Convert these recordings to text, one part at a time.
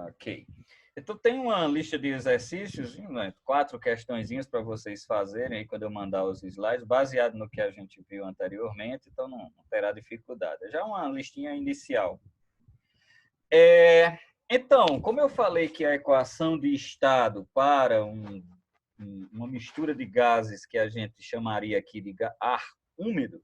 Ok. Então, tem uma lista de exercícios, né, 4 questõezinhas para vocês fazerem aí quando eu mandar os slides, baseado no que a gente viu anteriormente, então não terá dificuldade. É já uma listinha inicial. Então, como eu falei que a equação de estado para uma mistura de gases que a gente chamaria aqui de ar úmido,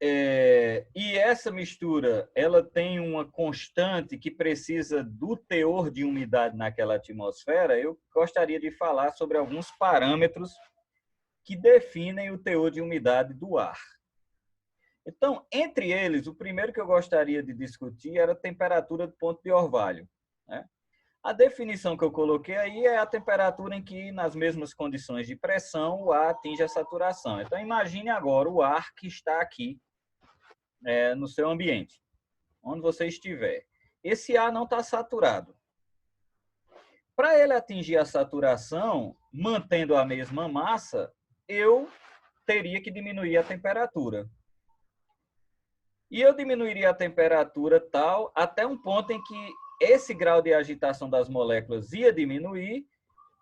e essa mistura ela tem uma constante que precisa do teor de umidade naquela atmosfera, eu gostaria de falar sobre alguns parâmetros que definem o teor de umidade do ar. Então, entre eles, o primeiro que eu gostaria de discutir era a temperatura do ponto de orvalho, né? A definição que eu coloquei aí é a temperatura em que, nas mesmas condições de pressão, o ar atinge a saturação. Então, imagine agora o ar que está aqui no seu ambiente, onde você estiver. Esse ar não está saturado. Para ele atingir a saturação, mantendo a mesma massa, eu teria que diminuir a temperatura. E eu diminuiria a temperatura tal até um ponto em que esse grau de agitação das moléculas ia diminuir,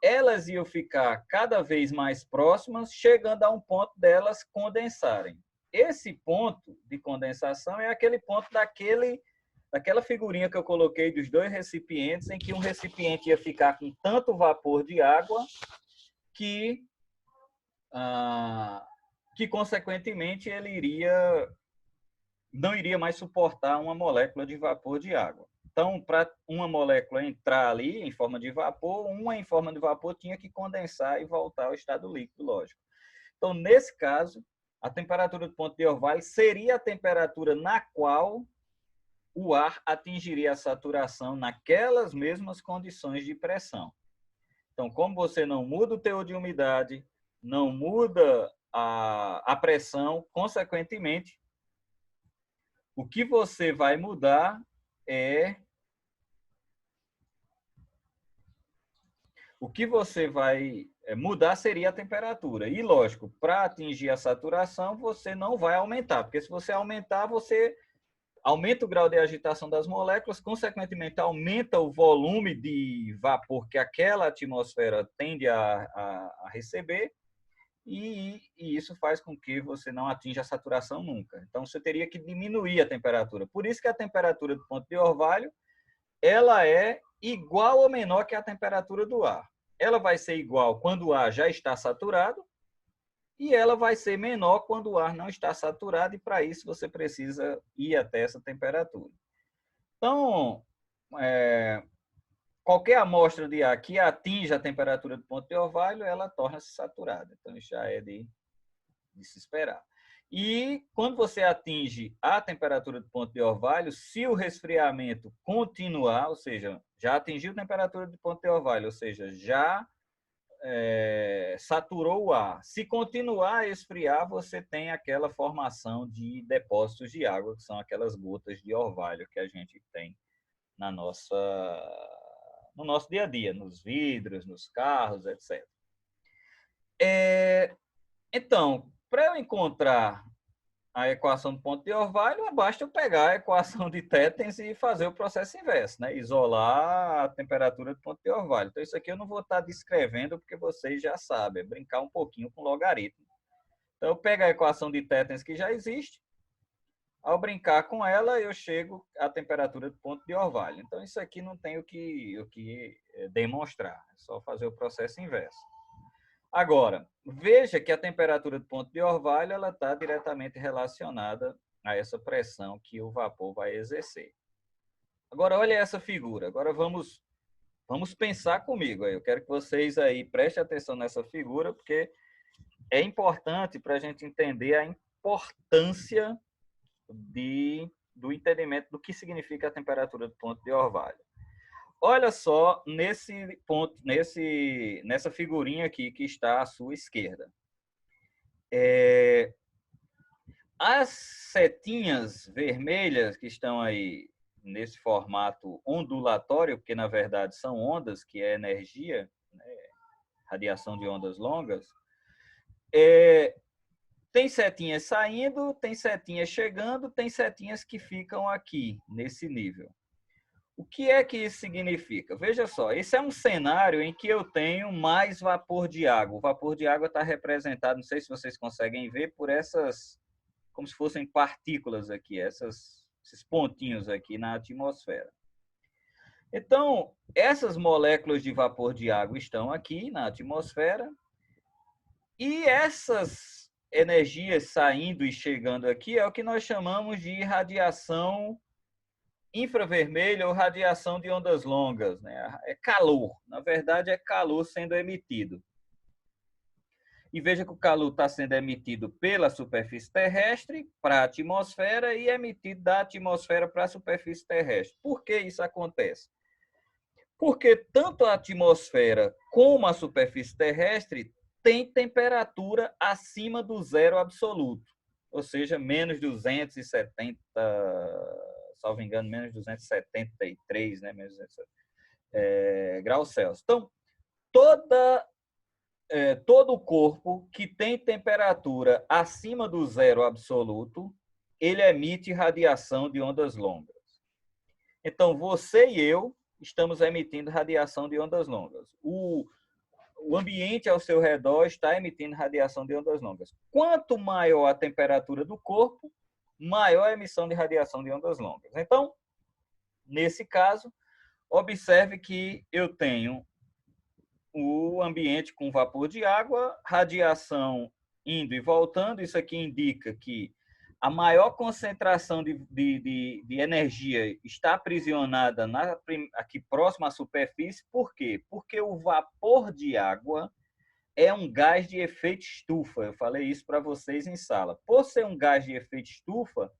elas iam ficar cada vez mais próximas, chegando a um ponto delas condensarem. Esse ponto de condensação é aquele ponto daquela figurinha que eu coloquei dos 2 recipientes, em que um recipiente ia ficar com tanto vapor de água que consequentemente, ele não iria mais suportar uma molécula de vapor de água. Então, para uma molécula entrar ali em forma de vapor, uma em forma de vapor tinha que condensar e voltar ao estado líquido, lógico. Então, nesse caso, a temperatura do ponto de orvalho seria a temperatura na qual o ar atingiria a saturação naquelas mesmas condições de pressão. Então, como você não muda o teor de umidade, não muda a pressão, consequentemente, o que você vai mudar é... O que você vai mudar seria a temperatura. E, lógico, para atingir a saturação, você não vai aumentar, porque se você aumentar, você aumenta o grau de agitação das moléculas, consequentemente, aumenta o volume de vapor que aquela atmosfera tende a receber, e isso faz com que você não atinja a saturação nunca. Então, você teria que diminuir a temperatura. Por isso que a temperatura do ponto de orvalho ela é igual ou menor que a temperatura do ar. Ela vai ser igual quando o ar já está saturado e ela vai ser menor quando o ar não está saturado, e para isso você precisa ir até essa temperatura. Então, qualquer amostra de ar que atinja a temperatura do ponto de orvalho, ela torna-se saturada. Então, isso já é de se esperar. E quando você atinge a temperatura do ponto de orvalho, se o resfriamento continuar, ou seja, já atingiu a temperatura do ponto de orvalho, ou seja, já saturou o ar. Se continuar a esfriar, você tem aquela formação de depósitos de água, que são aquelas gotas de orvalho que a gente tem no nosso dia a dia, nos vidros, nos carros, etc. Então, para eu encontrar a equação do ponto de orvalho, basta eu pegar a equação de Tétens e fazer o processo inverso, né? Isolar a temperatura do ponto de orvalho. Então, isso aqui eu não vou estar descrevendo, porque vocês já sabem, é brincar um pouquinho com logaritmo. Então, eu pego a equação de Tétens que já existe, ao brincar com ela, eu chego à temperatura do ponto de orvalho. Então, isso aqui não tem o que demonstrar, é só fazer o processo inverso. Agora, veja que a temperatura do ponto de orvalho ela está diretamente relacionada a essa pressão que o vapor vai exercer. Agora, olha essa figura. Agora, vamos pensar comigo. Eu quero que vocês aí prestem atenção nessa figura, porque é importante para a gente entender a importância do entendimento do que significa a temperatura do ponto de orvalho. Olha só nesse ponto, nessa figurinha aqui que está à sua esquerda. As setinhas vermelhas que estão aí nesse formato ondulatório, porque na verdade são ondas, que é energia, né? Radiação de ondas longas, Tem setinhas saindo, tem setinhas chegando, tem setinhas que ficam aqui, nesse nível. O que é que isso significa? Veja só, esse é um cenário em que eu tenho mais vapor de água. O vapor de água está representado, não sei se vocês conseguem ver, por essas, como se fossem partículas aqui, esses pontinhos aqui na atmosfera. Então, essas moléculas de vapor de água estão aqui na atmosfera e essas energias saindo e chegando aqui é o que nós chamamos de radiação infravermelha ou radiação de ondas longas, né? É calor, na verdade é calor sendo emitido. E veja que o calor está sendo emitido pela superfície terrestre para a atmosfera e emitido da atmosfera para a superfície terrestre. Por que isso acontece? Porque tanto a atmosfera como a superfície terrestre tem temperatura acima do zero absoluto, ou seja, menos 270, salvo engano, menos 273, né? Menos 270, graus Celsius. Então, todo corpo que tem temperatura acima do zero absoluto, ele emite radiação de ondas longas. Então, você e eu estamos emitindo radiação de ondas longas. O ambiente ao seu redor está emitindo radiação de ondas longas. Quanto maior a temperatura do corpo, maior a emissão de radiação de ondas longas. Então, nesse caso, observe que eu tenho o ambiente com vapor de água, radiação indo e voltando. Isso aqui indica que a maior concentração de energia está aprisionada aqui próximo à superfície. Por quê? Porque o vapor de água é um gás de efeito estufa. Eu falei isso para vocês em sala. Por ser um gás de efeito estufa,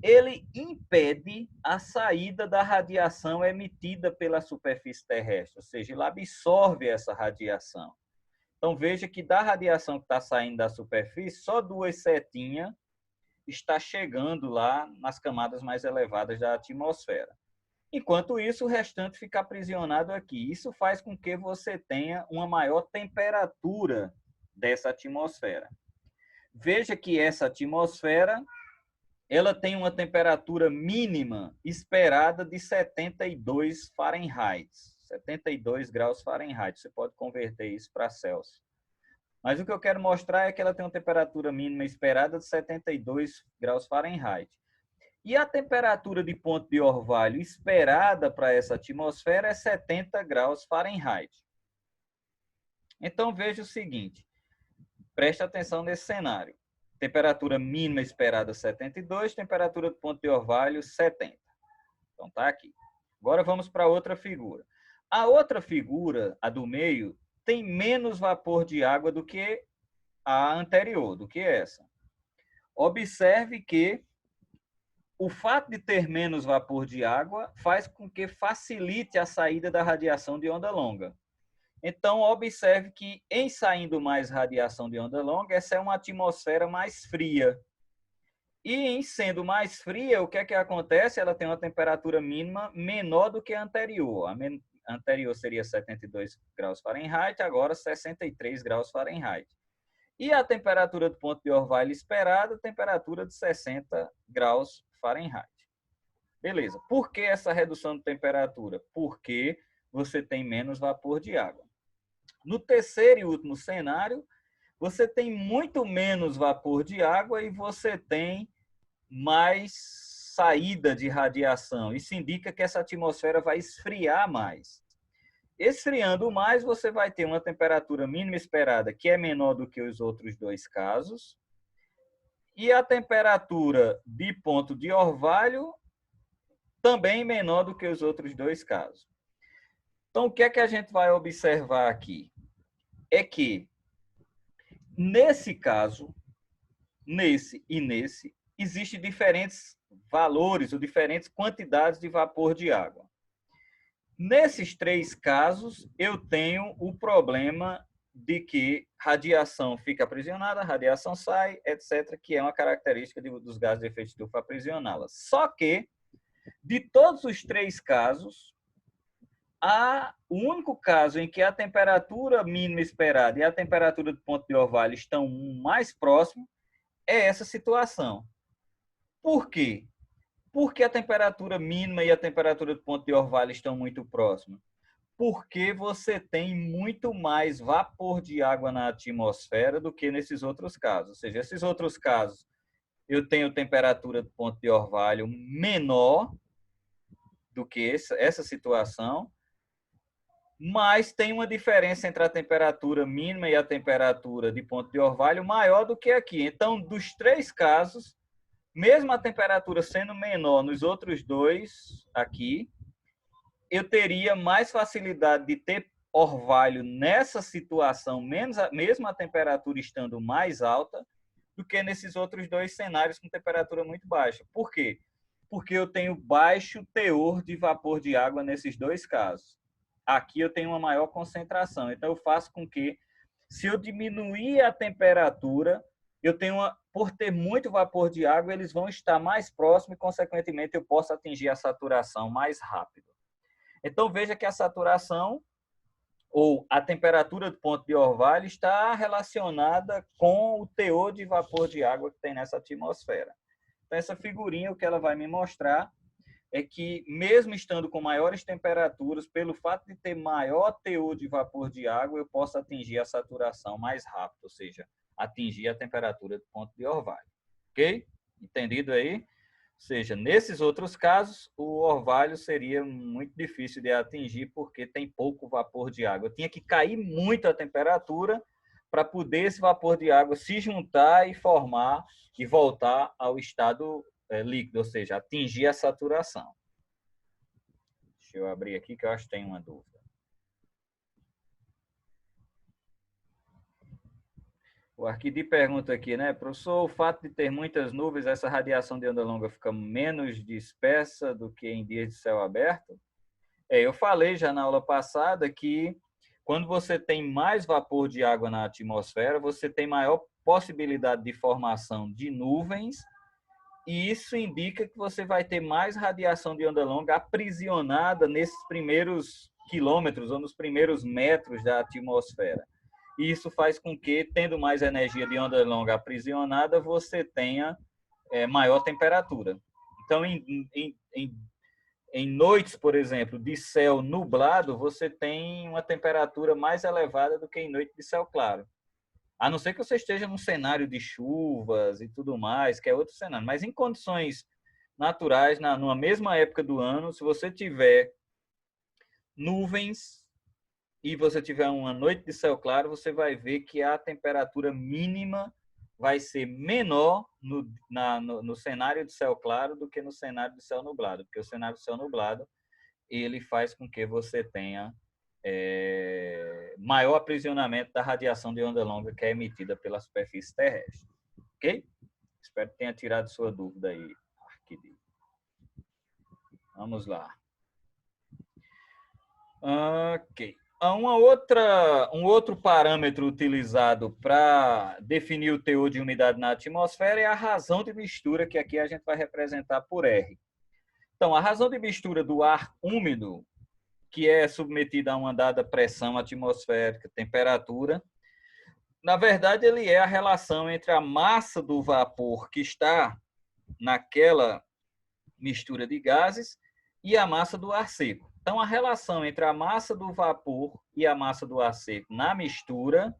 ele impede a saída da radiação emitida pela superfície terrestre, ou seja, ele absorve essa radiação. Então, veja que da radiação que está saindo da superfície, só 2 setinhas está chegando lá nas camadas mais elevadas da atmosfera. Enquanto isso, o restante fica aprisionado aqui. Isso faz com que você tenha uma maior temperatura dessa atmosfera. Veja que essa atmosfera ela tem uma temperatura mínima esperada de 72 Fahrenheit, 72 graus Fahrenheit. Você pode converter isso para Celsius. Mas o que eu quero mostrar é que ela tem uma temperatura mínima esperada de 72 graus Fahrenheit. E a temperatura de ponto de orvalho esperada para essa atmosfera é 70 graus Fahrenheit. Então, veja o seguinte, preste atenção nesse cenário. Temperatura mínima esperada 72, temperatura do ponto de orvalho 70. Então está aqui. Agora vamos para outra figura. A outra figura, a do meio, tem menos vapor de água do que a anterior, do que essa. Observe que o fato de ter menos vapor de água faz com que facilite a saída da radiação de onda longa. Então, observe que em saindo mais radiação de onda longa, essa é uma atmosfera mais fria. E em sendo mais fria, o que é que acontece? Ela tem uma temperatura mínima menor do que a anterior. A anterior seria 72 graus Fahrenheit, agora 63 graus Fahrenheit. E a temperatura do ponto de orvalho esperada, temperatura de 60 graus Fahrenheit. Beleza. Por que essa redução de temperatura? Porque você tem menos vapor de água. No terceiro e último cenário, você tem muito menos vapor de água e você tem mais saída de radiação. Isso indica que essa atmosfera vai esfriar mais. Esfriando mais, você vai ter uma temperatura mínima esperada que é menor do que os outros dois casos. E a temperatura de ponto de orvalho também menor do que os outros dois casos. Então, o que é que a gente vai observar aqui? É que, nesse caso, nesse e nesse, existem diferentes valores ou diferentes quantidades de vapor de água. Nesses 3 casos, eu tenho o problema de que radiação fica aprisionada, radiação sai, etc., que é uma característica dos gases de efeito estufa aprisioná-la. Só que, de todos os 3 casos, o único caso em que a temperatura mínima esperada e a temperatura do ponto de orvalho estão mais próximos é essa situação. Por quê? Porque a temperatura mínima e a temperatura do ponto de orvalho estão muito próximas. Porque você tem muito mais vapor de água na atmosfera do que nesses outros casos. Ou seja, esses outros casos, eu tenho temperatura do ponto de orvalho menor do que essa situação, mas tem uma diferença entre a temperatura mínima e a temperatura de ponto de orvalho maior do que aqui. Então, dos três casos, mesmo a temperatura sendo menor nos outros dois aqui, eu teria mais facilidade de ter orvalho nessa situação, mesmo a temperatura estando mais alta, do que nesses outros dois cenários com temperatura muito baixa. Por quê? Porque eu tenho baixo teor de vapor de água nesses dois casos. Aqui eu tenho uma maior concentração. Então, eu faço com que, se eu diminuir a temperatura, eu tenho por ter muito vapor de água, eles vão estar mais próximos e, consequentemente, eu posso atingir a saturação mais rápido. Então, veja que a saturação ou a temperatura do ponto de orvalho está relacionada com o teor de vapor de água que tem nessa atmosfera. Então, essa figurinha, o que ela vai me mostrar é que, mesmo estando com maiores temperaturas, pelo fato de ter maior teor de vapor de água, eu posso atingir a saturação mais rápido, ou seja, atingir a temperatura do ponto de orvalho. Ok? Entendido aí? Ou seja, nesses outros casos, o orvalho seria muito difícil de atingir porque tem pouco vapor de água. Eu tinha que cair muito a temperatura para poder esse vapor de água se juntar e formar e voltar ao estado líquido, ou seja, atingir a saturação. Deixa eu abrir aqui que eu acho que tem uma dúvida. O Arquidi pergunta aqui, né, professor, o fato de ter muitas nuvens, essa radiação de onda longa fica menos dispersa do que em dias de céu aberto? Eu falei já na aula passada que quando você tem mais vapor de água na atmosfera, você tem maior possibilidade de formação de nuvens e isso indica que você vai ter mais radiação de onda longa aprisionada nesses primeiros quilômetros ou nos primeiros metros da atmosfera. E isso faz com que, tendo mais energia de onda longa aprisionada, você tenha maior temperatura. Então, em noites, por exemplo, de céu nublado, você tem uma temperatura mais elevada do que em noite de céu claro. A não ser que você esteja num cenário de chuvas e tudo mais, que é outro cenário. Mas em condições naturais, numa mesma época do ano, se você tiver nuvens e você tiver uma noite de céu claro, você vai ver que a temperatura mínima vai ser menor no cenário de céu claro do que no cenário de céu nublado, porque o cenário de céu nublado ele faz com que você tenha maior aprisionamento da radiação de onda longa que é emitida pela superfície terrestre. Ok? Espero que tenha tirado sua dúvida aí, Arquidi. Vamos lá. Ok. Um outro parâmetro utilizado para definir o teor de umidade na atmosfera é a razão de mistura, que aqui a gente vai representar por R. Então, a razão de mistura do ar úmido, que é submetido a uma dada pressão atmosférica, temperatura, na verdade, ele é a relação entre a massa do vapor que está naquela mistura de gases e a massa do ar seco. Então, a relação entre a massa do vapor e a massa do ar seco na mistura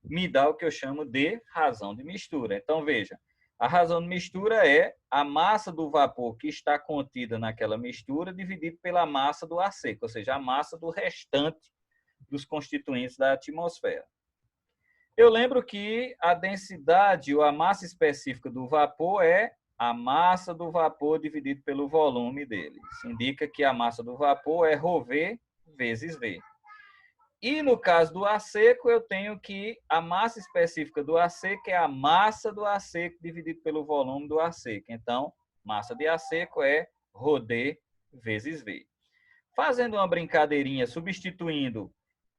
me dá o que eu chamo de razão de mistura. Então, veja, a razão de mistura é a massa do vapor que está contida naquela mistura dividido pela massa do ar seco, ou seja, a massa do restante dos constituintes da atmosfera. Eu lembro que a densidade ou a massa específica do vapor é a massa do vapor dividido pelo volume dele. Isso indica que a massa do vapor é ρV vezes V. E no caso do ar seco, eu tenho que a massa específica do ar seco é a massa do ar seco dividido pelo volume do ar seco. Então, massa de ar seco é ρD vezes V. Fazendo uma brincadeirinha, substituindo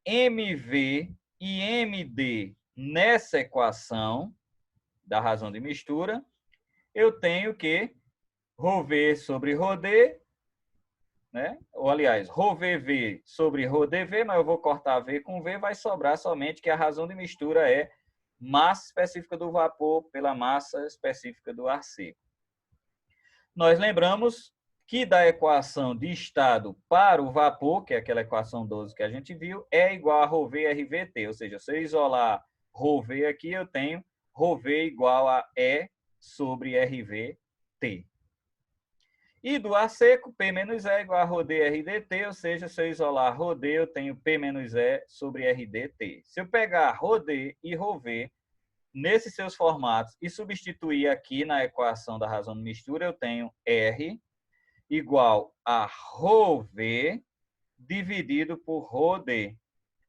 MV e MD nessa equação da razão de mistura, eu tenho que ρV sobre ρD, né? Ou, aliás, ρVV sobre ρDV, mas eu vou cortar V com V, vai sobrar somente que a razão de mistura é massa específica do vapor pela massa específica do ar seco. Nós lembramos que da equação de estado para o vapor, que é aquela equação 12 que a gente viu, é igual a ρV RVT, ou seja, se eu isolar ρV aqui, eu tenho ρV igual a E sobre RVT. E do ar seco, P menos E igual a ρD RDT, ou seja, se eu isolar ρD, eu tenho P menos E sobre RDT. Se eu pegar ρD e ρV nesses seus formatos e substituir aqui na equação da razão de mistura, eu tenho R igual a ρV dividido por ρD.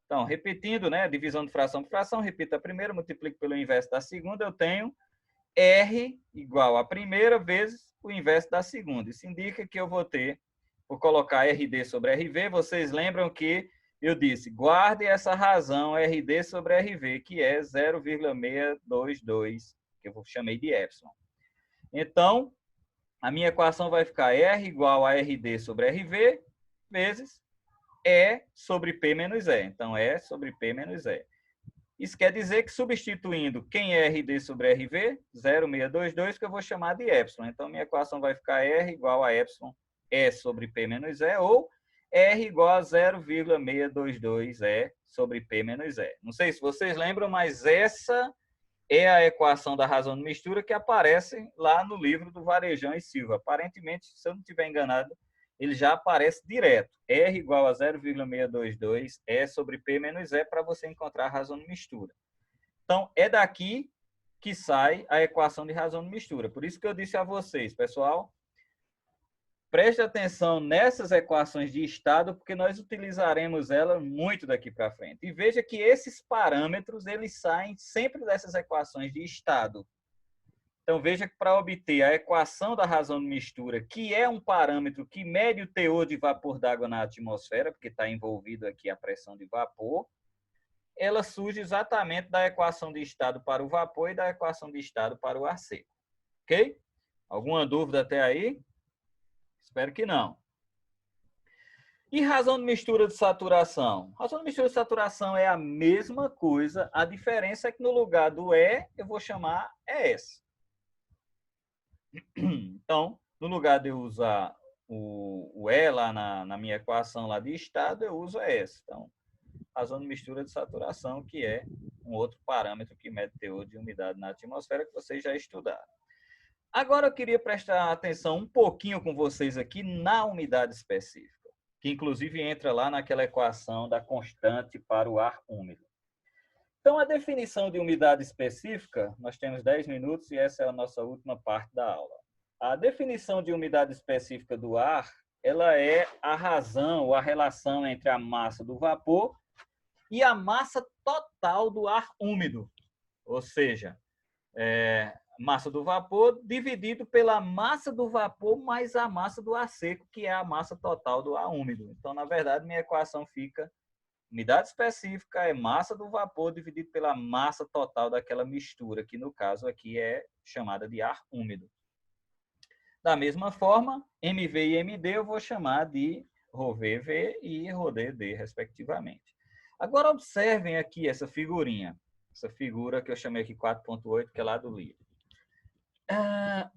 Então, repetindo, né, divisão de fração por fração, repito a primeira, multiplico pelo inverso da segunda, eu tenho R igual a primeira vezes o inverso da segunda. Isso indica que eu vou ter, vou colocar RD sobre RV, vocês lembram que eu disse, guarde essa razão RD sobre RV, que é 0,622, que eu chamei de epsilon. Então, a minha equação vai ficar R igual a RD sobre RV vezes E sobre P menos E. Então, E sobre P menos E. Isso quer dizer que substituindo quem é RD sobre RV, 0,622, que eu vou chamar de epsilon. Então, minha equação vai ficar R igual a epsilon E sobre P menos E, ou R igual a 0,622 E sobre P menos E. Não sei se vocês lembram, mas essa é a equação da razão de mistura que aparece lá no livro do Varejão e Silva. Aparentemente, se eu não estiver enganado, ele já aparece direto. R igual a 0,622 E sobre P menos E para você encontrar a razão de mistura. Então, é daqui que sai a equação de razão de mistura. Por isso que eu disse a vocês, pessoal, preste atenção nessas equações de estado, porque nós utilizaremos elas muito daqui para frente. E veja que esses parâmetros, eles saem sempre dessas equações de estado. Então, veja que para obter a equação da razão de mistura, que é um parâmetro que mede o teor de vapor d'água na atmosfera, porque está envolvido aqui a pressão de vapor, ela surge exatamente da equação de estado para o vapor e da equação de estado para o ar seco. Ok? Alguma dúvida até aí? Espero que não. E razão de mistura de saturação? Razão de mistura de saturação é a mesma coisa, a diferença é que no lugar do E, eu vou chamar ES. Então, no lugar de eu usar o E lá na minha equação lá de estado, eu uso ES. Então, razão de mistura de saturação, que é um outro parâmetro que mede o teor de umidade na atmosfera, que vocês já estudaram. Agora eu queria prestar atenção um pouquinho com vocês aqui na umidade específica, que inclusive entra lá naquela equação da constante para o ar úmido. Então, a definição de umidade específica, nós temos 10 minutos e essa é a nossa última parte da aula. A definição de umidade específica do ar, ela é a razão ou a relação entre a massa do vapor e a massa total do ar úmido, ou seja, massa do vapor dividido pela massa do vapor mais a massa do ar seco, que é a massa total do ar úmido. Então, na verdade, minha equação fica: umidade específica é massa do vapor dividido pela massa total daquela mistura, que no caso aqui é chamada de ar úmido. Da mesma forma, MV e MD eu vou chamar de ρVV e ρDD, respectivamente. Agora, observem aqui essa figurinha, essa figura que eu chamei aqui 4.8, que é lá do livro.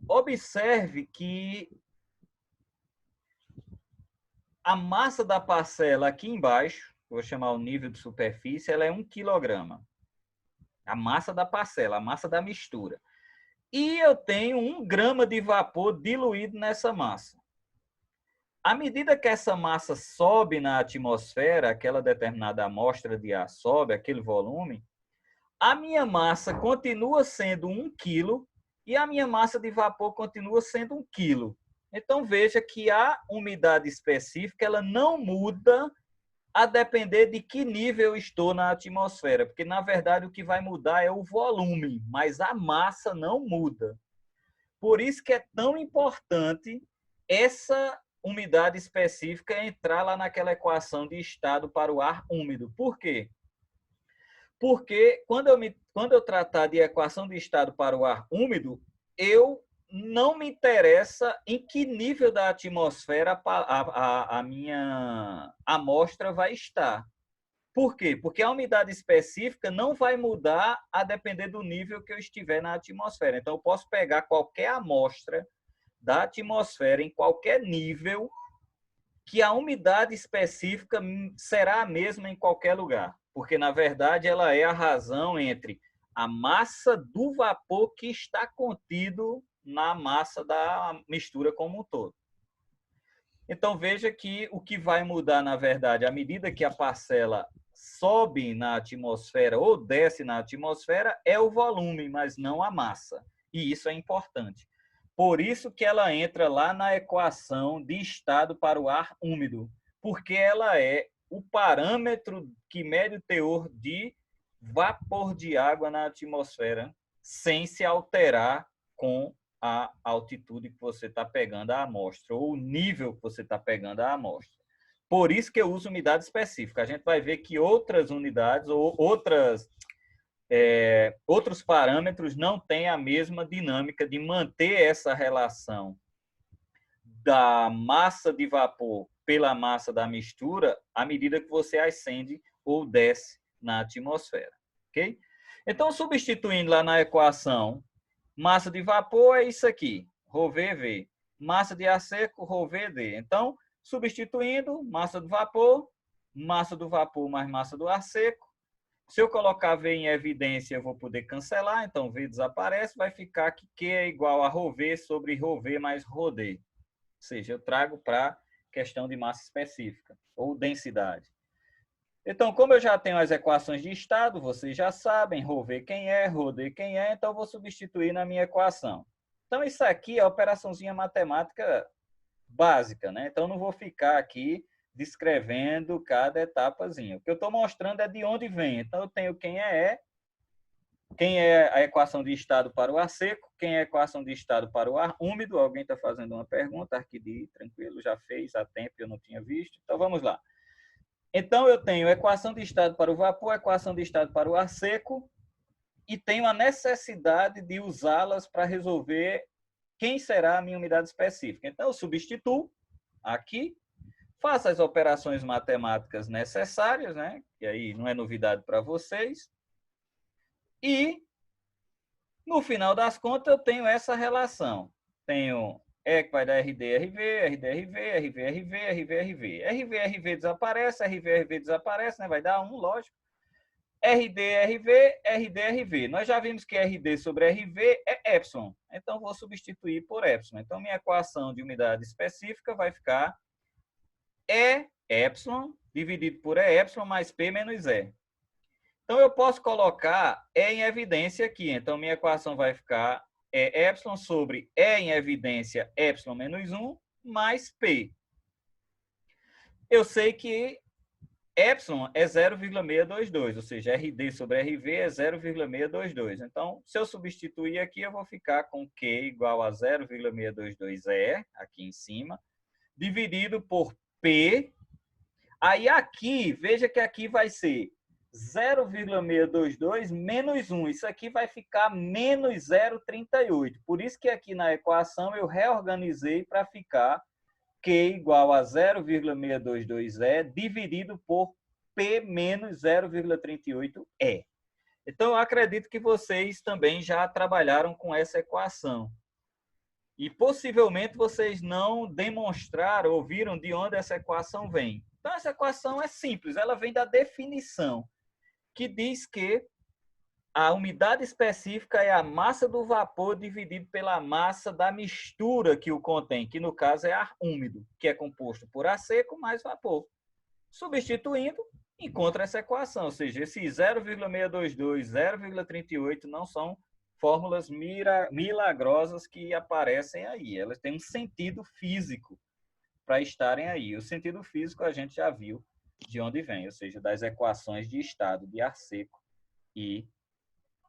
Observe que a massa da parcela aqui embaixo, vou chamar o nível de superfície, ela é 1 quilograma. A massa da parcela, a massa da mistura. E eu tenho 1 grama de vapor diluído nessa massa. À medida que essa massa sobe na atmosfera, aquela determinada amostra de ar sobe, aquele volume, a minha massa continua sendo 1 quilo e a minha massa de vapor continua sendo 1 quilo. Então, veja que a umidade específica ela não muda a depender de que nível eu estou na atmosfera, porque, na verdade, o que vai mudar é o volume, mas a massa não muda. Por isso que é tão importante essa umidade específica entrar lá naquela equação de estado para o ar úmido. Por quê? Porque quando eu tratar de equação de estado para o ar úmido, eu não me interessa em que nível da atmosfera a minha amostra vai estar. Por quê? Porque a umidade específica não vai mudar a depender do nível que eu estiver na atmosfera. Então, eu posso pegar qualquer amostra da atmosfera em qualquer nível, que a umidade específica será a mesma em qualquer lugar. Porque, na verdade, ela é a razão entre a massa do vapor que está contido na massa da mistura como um todo. Então, veja que o que vai mudar, na verdade, à medida que a parcela sobe na atmosfera ou desce na atmosfera, é o volume, mas não a massa. E isso é importante. Por isso que ela entra lá na equação de estado para o ar úmido, porque ela é o parâmetro que mede o teor de vapor de água na atmosfera, sem se alterar com a altitude que você está pegando a amostra, ou o nível que você está pegando a amostra. Por isso que eu uso umidade específica. A gente vai ver que outras unidades ou outros parâmetros não têm a mesma dinâmica de manter essa relação da massa de vapor pela massa da mistura à medida que você ascende ou desce na atmosfera. Ok? Então, substituindo lá na equação, massa de vapor é isso aqui, ρV. Massa de ar seco, ρVd. Então, substituindo, massa do vapor mais massa do ar seco. Se eu colocar V em evidência, eu vou poder cancelar, então V desaparece, vai ficar que Q é igual a ρV sobre ρV mais ρd. Ou seja, eu trago para questão de massa específica, ou densidade. Então, como eu já tenho as equações de estado, vocês já sabem, ρV quem é, ρd quem é, então eu vou substituir na minha equação. Então, isso aqui é a operaçãozinha matemática básica, né? Então, não vou ficar aqui descrevendo cada etapazinha. O que eu estou mostrando é de onde vem. Então, eu tenho quem é a equação de estado para o ar seco, quem é a equação de estado para o ar úmido. Alguém está fazendo uma pergunta, Arquidi, tranquilo, já fez há tempo, eu não tinha visto. Então, vamos lá. Então, eu tenho a equação de estado para o vapor, a equação de estado para o ar seco, e tenho a necessidade de usá-las para resolver quem será a minha umidade específica. Então, eu substituo aqui, faço as operações matemáticas necessárias, né? Que aí não é novidade para vocês. E, no final das contas, eu tenho essa relação. Tenho E que vai dar RD, RV, RD, RV, RV, RV, RV, RV. RV, RV desaparece, RV, RV desaparece, né? Vai dar 1, lógico. RD, RV, RD, RV. Nós já vimos que RD sobre RV é epsilon. Então, vou substituir por epsilon. Então, minha equação de umidade específica vai ficar E epsilon dividido por E epsilon mais P menos E. Então, eu posso colocar E em evidência aqui. Então, minha equação vai ficar E epsilon sobre E em evidência epsilon menos 1 mais P. Eu sei que epsilon é 0,622, ou seja, RD sobre RV é 0,622. Então, se eu substituir aqui, eu vou ficar com Q igual a 0,622E, aqui em cima, dividido por P. Aí aqui, veja que aqui vai ser 0,622 menos 1. Isso aqui vai ficar menos 0,38. Por isso que aqui na equação eu reorganizei para ficar Q igual a 0,622E dividido por P menos 0,38E. Então, eu acredito que vocês também já trabalharam com essa equação. E possivelmente vocês não demonstraram ou viram de onde essa equação vem. Então, essa equação é simples, ela vem da definição, que diz que a umidade específica é a massa do vapor dividido pela massa da mistura que o contém, que no caso é ar úmido, que é composto por ar seco mais vapor. Substituindo, encontra essa equação, ou seja, esse 0,622, 0,38 não são fórmulas milagrosas que aparecem aí. Elas têm um sentido físico para estarem aí. O sentido físico a gente já viu de onde vem, ou seja, das equações de estado de ar seco e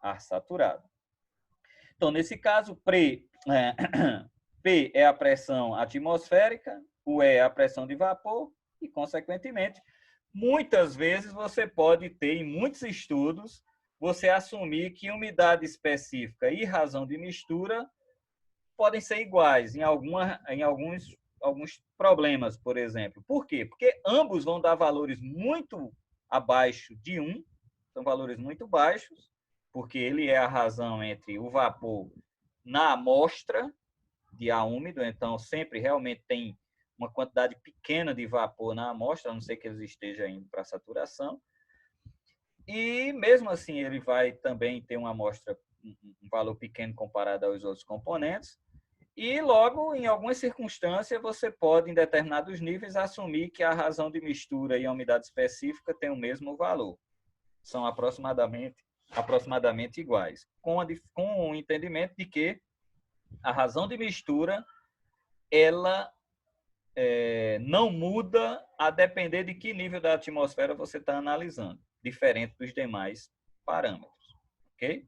ar saturado. Então, nesse caso, P é a pressão atmosférica, o E é a pressão de vapor e, consequentemente, muitas vezes você pode ter, em muitos estudos, você assumir que umidade específica e razão de mistura podem ser iguais em alguns problemas, por exemplo. Por quê? Porque ambos vão dar valores muito abaixo de 1, são valores muito baixos, porque ele é a razão entre o vapor na amostra de ar úmido, então sempre realmente tem uma quantidade pequena de vapor na amostra, a não ser que eles estejam indo para saturação. E mesmo assim ele vai também ter uma amostra, um valor pequeno comparado aos outros componentes. E logo, em algumas circunstâncias, você pode, em determinados níveis, assumir que a razão de mistura e a umidade específica tem o mesmo valor. São aproximadamente iguais, com o entendimento de que a razão de mistura ela não muda a depender de que nível da atmosfera você está analisando, diferente dos demais parâmetros. Ok?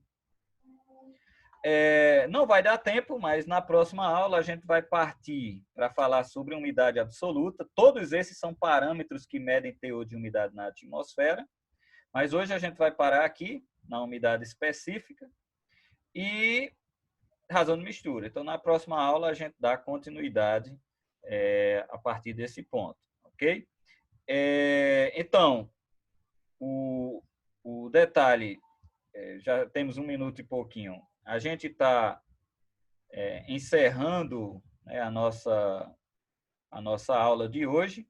Não vai dar tempo, mas na próxima aula a gente vai partir para falar sobre umidade absoluta. Todos esses são parâmetros que medem teor de umidade na atmosfera, mas hoje a gente vai parar aqui na umidade específica e razão de mistura. Então, na próxima aula a gente dá continuidade a partir desse ponto, ok? Então, o detalhe, já temos 1 minuto e pouquinho. A gente está encerrando, né, a nossa aula de hoje.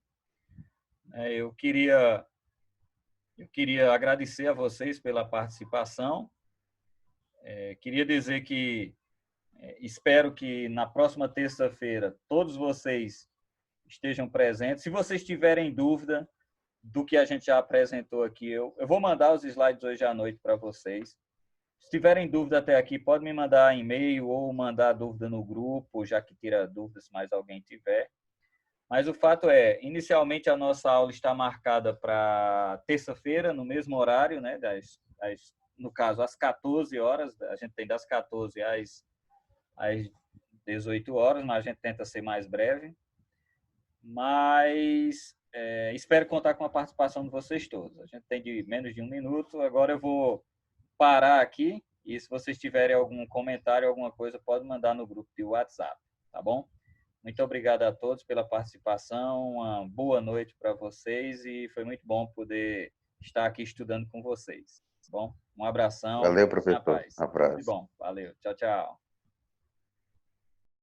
Eu queria agradecer a vocês pela participação. Queria dizer que espero que na próxima terça-feira todos vocês estejam presentes. Se vocês tiverem dúvida do que a gente já apresentou aqui, eu vou mandar os slides hoje à noite para vocês. Se tiverem dúvida até aqui, pode me mandar e-mail ou mandar dúvida no grupo, já que tira dúvidas se mais alguém tiver. Mas o fato é, inicialmente a nossa aula está marcada para terça-feira, no mesmo horário, né? No caso, às 14 horas. A gente tem das 14 às 18 horas, mas a gente tenta ser mais breve. Mas espero contar com a participação de vocês todos. A gente tem de menos de 1 minuto. Agora eu vou parar aqui e se vocês tiverem algum comentário, alguma coisa, pode mandar no grupo de WhatsApp, tá bom? Muito obrigado a todos pela participação, uma boa noite para vocês e foi muito bom poder estar aqui estudando com vocês, tá bom? Um abração, Valeu, na professor. paz. Tudo de Abraço. bom, valeu, tchau, tchau.